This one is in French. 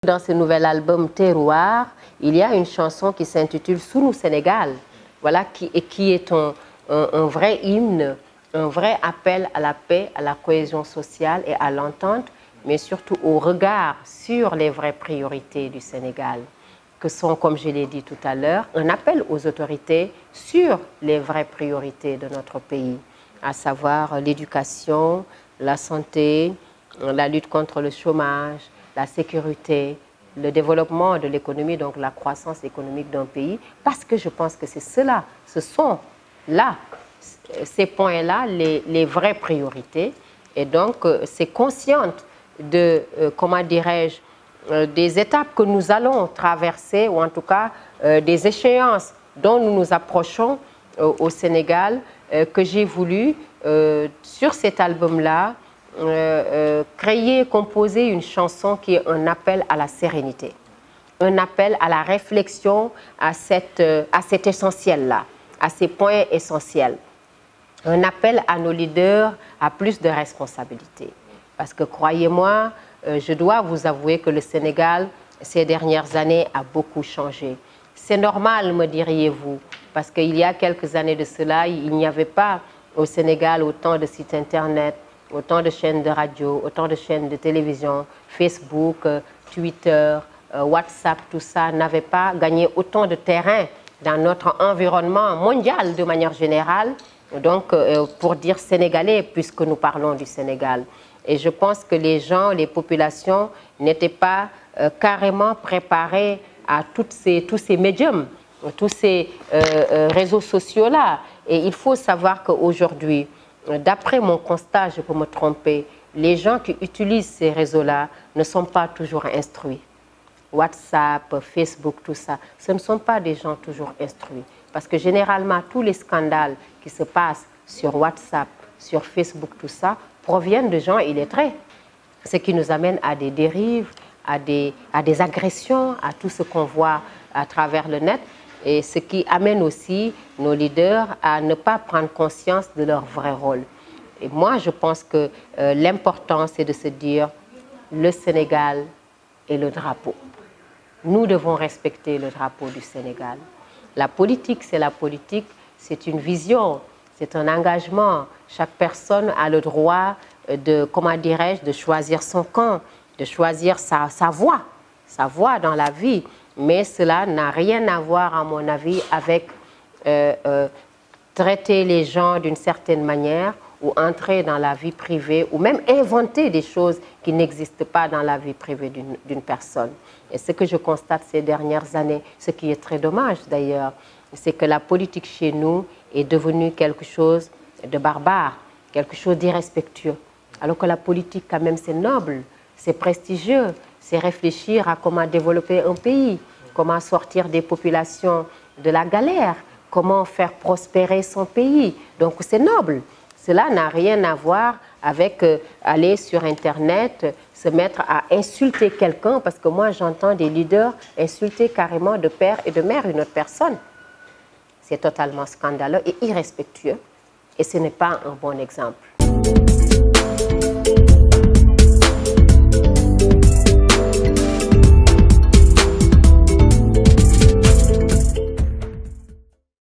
Dans ce nouvel album Terroir, il y a une chanson qui s'intitule Sunu Sénégal, voilà, qui est un vrai hymne, un vrai appel à la paix, à la cohésion sociale et à l'entente, mais surtout au regard sur les vraies priorités du Sénégal, que sont, comme je l'ai dit tout à l'heure, un appel aux autorités sur les vraies priorités de notre pays, à savoir l'éducation, la santé, la lutte contre le chômage, la sécurité, le développement de l'économie, donc la croissance économique d'un pays, parce que je pense que c'est cela, ce sont là, ces points-là, les vraies priorités. Et donc, c'est consciente de, comment dirais-je, des étapes que nous allons traverser, ou en tout cas des échéances dont nous nous approchons au Sénégal, que j'ai voulu, sur cet album-là, créer, composer une chanson qui est un appel à la sérénité, un appel à la réflexion, à cet essentiel-là, à ces points essentiels. Un appel à nos leaders à plus de responsabilités. Parce que croyez-moi, je dois vous avouer que le Sénégal, ces dernières années, a beaucoup changé. C'est normal, me diriez-vous, parce qu'il y a quelques années de cela, il n'y avait pas au Sénégal autant de sites internet, autant de chaînes de radio, autant de chaînes de télévision, Facebook, Twitter, WhatsApp, tout ça n'avait pas gagné autant de terrain dans notre environnement mondial de manière générale, donc pour dire sénégalais, puisque nous parlons du Sénégal. Et je pense que les gens, les populations n'étaient pas carrément préparés à tous ces médiums, tous ces réseaux sociaux-là. Et il faut savoir qu'aujourd'hui, d'après mon constat, je peux me tromper, les gens qui utilisent ces réseaux-là ne sont pas toujours instruits. WhatsApp, Facebook, tout ça, ce ne sont pas des gens toujours instruits. Parce que généralement, tous les scandales qui se passent sur WhatsApp, sur Facebook, tout ça, proviennent de gens illettrés. Ce qui nous amène à des dérives, à des agressions, à tout ce qu'on voit à travers le net. Et ce qui amène aussi nos leaders à ne pas prendre conscience de leur vrai rôle. Et moi, je pense que l'important, c'est de se dire le Sénégal et le drapeau. Nous devons respecter le drapeau du Sénégal. La politique, c'est la politique, c'est une vision, c'est un engagement. Chaque personne a le droit de, comment dirais-je, de choisir son camp, de choisir sa voie dans la vie. Mais cela n'a rien à voir, à mon avis, avec traiter les gens d'une certaine manière ou entrer dans la vie privée ou même inventer des choses qui n'existent pas dans la vie privée d'une personne. Et ce que je constate ces dernières années, ce qui est très dommage d'ailleurs, c'est que la politique chez nous est devenue quelque chose de barbare, quelque chose d'irrespectueux. Alors que la politique, quand même, c'est noble, c'est prestigieux, c'est réfléchir à comment développer un pays, comment sortir des populations de la galère, comment faire prospérer son pays. Donc c'est noble. Cela n'a rien à voir avec aller sur Internet, se mettre à insulter quelqu'un, parce que moi j'entends des leaders insulter carrément de père et de mère une autre personne. C'est totalement scandaleux et irrespectueux, et ce n'est pas un bon exemple.